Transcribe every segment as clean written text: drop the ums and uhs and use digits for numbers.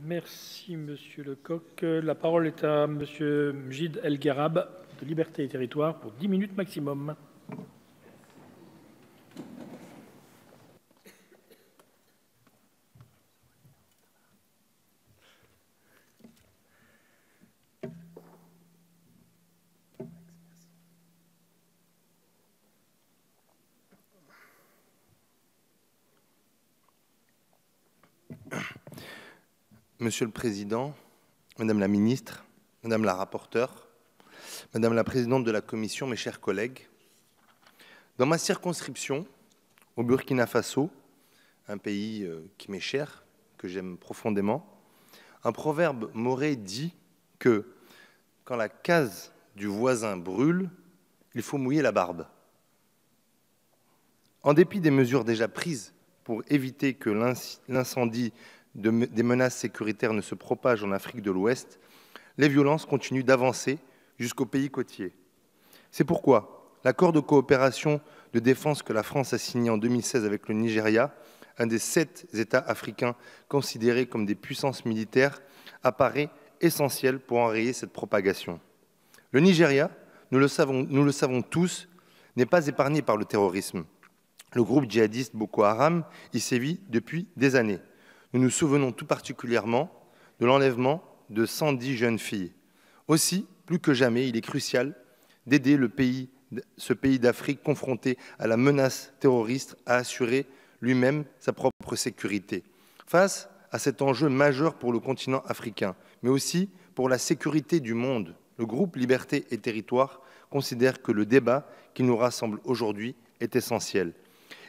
Merci, Monsieur Lecoq. La parole est à Monsieur Mjid El Gharab, de Liberté et Territoires, pour 10 minutes maximum. Monsieur le Président, Madame la Ministre, Madame la Rapporteure, Madame la Présidente de la Commission, mes chers collègues, dans ma circonscription, au Burkina Faso, un pays qui m'est cher, que j'aime profondément, un proverbe mauré dit que quand la case du voisin brûle, il faut mouiller la barbe. En dépit des mesures déjà prises pour éviter que l'incendie des menaces sécuritaires ne se propagent en Afrique de l'Ouest, les violences continuent d'avancer jusqu'aux pays côtiers. C'est pourquoi l'accord de coopération de défense que la France a signé en 2016 avec le Nigeria, un des 7 États africains considérés comme des puissances militaires, apparaît essentiel pour enrayer cette propagation. Le Nigeria, nous le savons tous, n'est pas épargné par le terrorisme. Le groupe djihadiste Boko Haram y sévit depuis des années. Nous nous souvenons tout particulièrement de l'enlèvement de 110 jeunes filles. Aussi, plus que jamais, il est crucial d'aider ce pays d'Afrique confronté à la menace terroriste à assurer lui-même sa propre sécurité. Face à cet enjeu majeur pour le continent africain, mais aussi pour la sécurité du monde, le groupe Liberté et Territoires considère que le débat qui nous rassemble aujourd'hui est essentiel.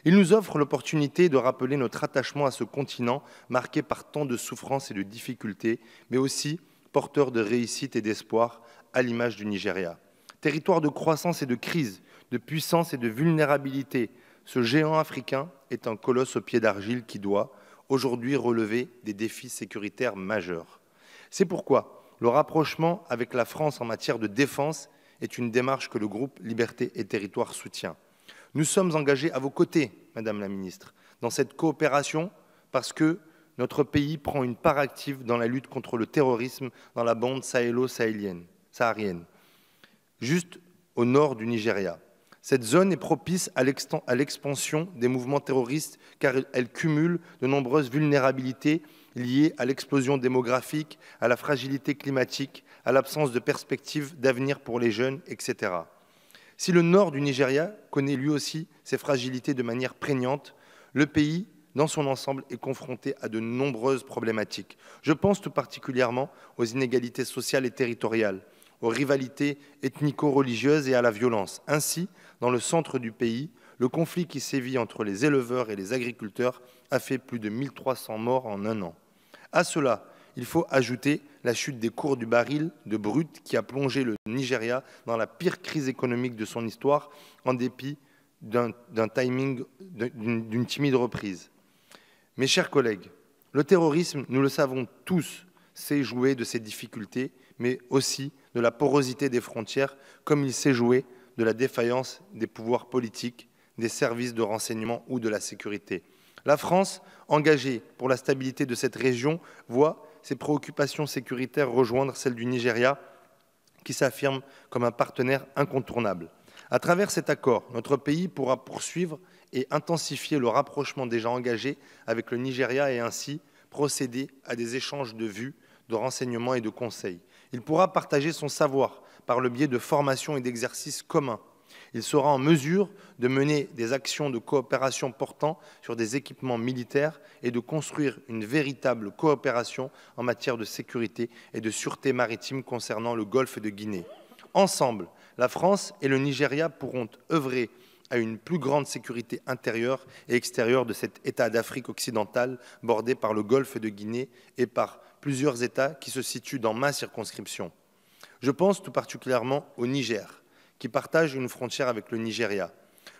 Il nous offre l'opportunité de rappeler notre attachement à ce continent marqué par tant de souffrances et de difficultés, mais aussi porteur de réussite et d'espoir, à l'image du Nigeria. Territoire de croissance et de crise, de puissance et de vulnérabilité, ce géant africain est un colosse au pied d'argile qui doit, aujourd'hui, relever des défis sécuritaires majeurs. C'est pourquoi le rapprochement avec la France en matière de défense est une démarche que le groupe Liberté et Territoires soutient. Nous sommes engagés à vos côtés, Madame la Ministre, dans cette coopération parce que notre pays prend une part active dans la lutte contre le terrorisme dans la bande sahélo-saharienne, juste au nord du Nigeria. Cette zone est propice à l'expansion des mouvements terroristes car elle cumule de nombreuses vulnérabilités liées à l'explosion démographique, à la fragilité climatique, à l'absence de perspectives d'avenir pour les jeunes, etc. Si le nord du Nigeria connaît lui aussi ses fragilités de manière prégnante, le pays, dans son ensemble, est confronté à de nombreuses problématiques. Je pense tout particulièrement aux inégalités sociales et territoriales, aux rivalités ethnico-religieuses et à la violence. Ainsi, dans le centre du pays, le conflit qui sévit entre les éleveurs et les agriculteurs a fait plus de 1300 morts en un an. À cela, il faut ajouter la chute des cours du baril de brut qui a plongé le Nigeria dans la pire crise économique de son histoire en dépit d'une timide reprise. Mes chers collègues, le terrorisme, nous le savons tous, sait jouer de ses difficultés, mais aussi de la porosité des frontières, comme il sait jouer de la défaillance des pouvoirs politiques, des services de renseignement ou de la sécurité. La France, engagée pour la stabilité de cette région, voit ses préoccupations sécuritaires rejoindre celles du Nigeria, qui s'affirme comme un partenaire incontournable. À travers cet accord, notre pays pourra poursuivre et intensifier le rapprochement déjà engagé avec le Nigeria et ainsi procéder à des échanges de vues, de renseignements et de conseils. Il pourra partager son savoir par le biais de formations et d'exercices communs. Il sera en mesure de mener des actions de coopération portant sur des équipements militaires et de construire une véritable coopération en matière de sécurité et de sûreté maritime concernant le golfe de Guinée. Ensemble, la France et le Nigeria pourront œuvrer à une plus grande sécurité intérieure et extérieure de cet État d'Afrique occidentale bordé par le golfe de Guinée et par plusieurs États qui se situent dans ma circonscription. Je pense tout particulièrement au Niger, qui partage une frontière avec le Nigeria.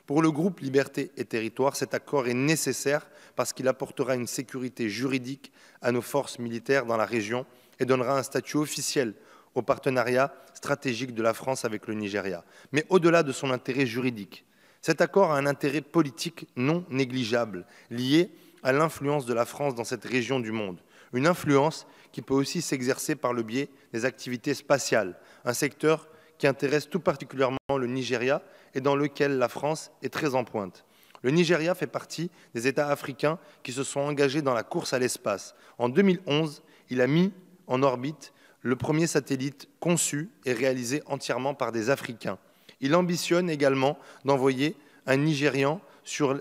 Pour le groupe Liberté et Territoires, cet accord est nécessaire parce qu'il apportera une sécurité juridique à nos forces militaires dans la région et donnera un statut officiel au partenariat stratégique de la France avec le Nigeria. Mais au-delà de son intérêt juridique, cet accord a un intérêt politique non négligeable lié à l'influence de la France dans cette région du monde. Une influence qui peut aussi s'exercer par le biais des activités spatiales, un secteur qui intéresse tout particulièrement le Nigeria et dans lequel la France est très en pointe. Le Nigeria fait partie des États africains qui se sont engagés dans la course à l'espace. En 2011, il a mis en orbite le premier satellite conçu et réalisé entièrement par des Africains. Il ambitionne également d'envoyer un Nigérian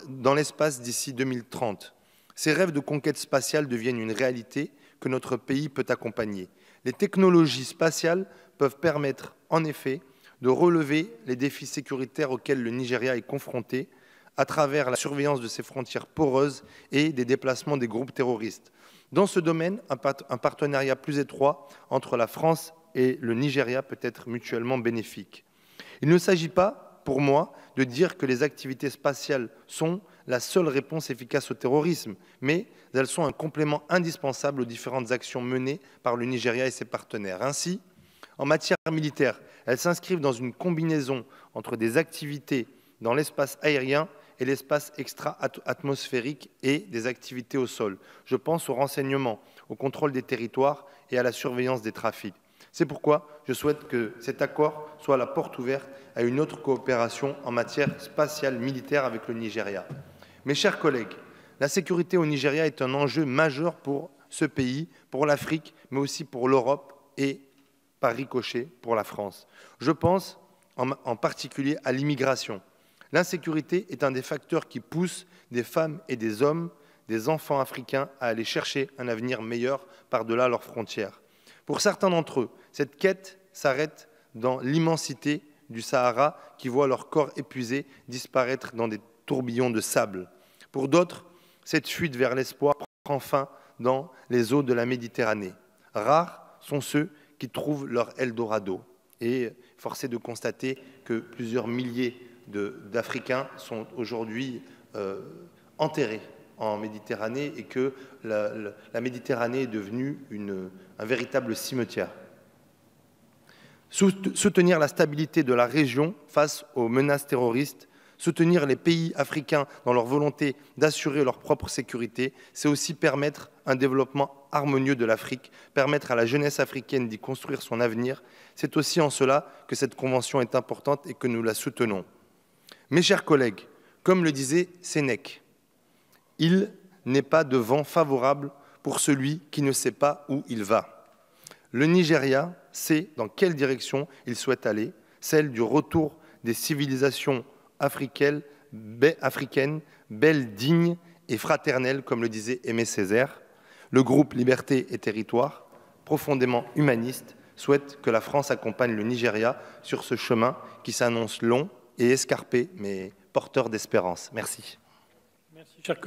dans l'espace d'ici 2030. Ces rêves de conquête spatiale deviennent une réalité que notre pays peut accompagner. Les technologies spatiales peuvent permettre, en effet, de relever les défis sécuritaires auxquels le Nigeria est confronté à travers la surveillance de ses frontières poreuses et des déplacements des groupes terroristes. Dans ce domaine, un partenariat plus étroit entre la France et le Nigeria peut être mutuellement bénéfique. Il ne s'agit pas, pour moi, de dire que les activités spatiales sont la seule réponse efficace au terrorisme, mais elles sont un complément indispensable aux différentes actions menées par le Nigeria et ses partenaires. Ainsi, en matière militaire, elles s'inscrivent dans une combinaison entre des activités dans l'espace aérien et l'espace extra-atmosphérique et des activités au sol. Je pense au renseignement, au contrôle des territoires et à la surveillance des trafics. C'est pourquoi je souhaite que cet accord soit la porte ouverte à une autre coopération en matière spatiale militaire avec le Nigeria. Mes chers collègues, la sécurité au Nigeria est un enjeu majeur pour ce pays, pour l'Afrique, mais aussi pour l'Europe et, par ricochet, pour la France. Je pense en particulier à l'immigration. L'insécurité est un des facteurs qui poussent des femmes et des hommes, des enfants africains, à aller chercher un avenir meilleur par-delà leurs frontières. Pour certains d'entre eux, cette quête s'arrête dans l'immensité du Sahara qui voit leur corps épuisé disparaître dans des tourbillons de sable. Pour d'autres, cette fuite vers l'espoir prend fin dans les eaux de la Méditerranée. Rares sont ceux qui trouvent leur Eldorado. Et force est de constater que plusieurs milliers d'Africains sont aujourd'hui enterrés en Méditerranée et que la Méditerranée est devenue un véritable cimetière. Soutenir la stabilité de la région face aux menaces terroristes, soutenir les pays africains dans leur volonté d'assurer leur propre sécurité, c'est aussi permettre un développement harmonieux de l'Afrique, permettre à la jeunesse africaine d'y construire son avenir. C'est aussi en cela que cette convention est importante et que nous la soutenons. Mes chers collègues, comme le disait Sénèque, il n'est pas de vent favorable pour celui qui ne sait pas où il va. Le Nigeria sait dans quelle direction il souhaite aller, celle du retour des civilisations africaines, belles, dignes et fraternelles, comme le disait Aimé Césaire. Le groupe Liberté et Territoire, profondément humaniste, souhaite que la France accompagne le Nigeria sur ce chemin qui s'annonce long et escarpé, mais porteur d'espérance. Merci. Merci, chers collègues.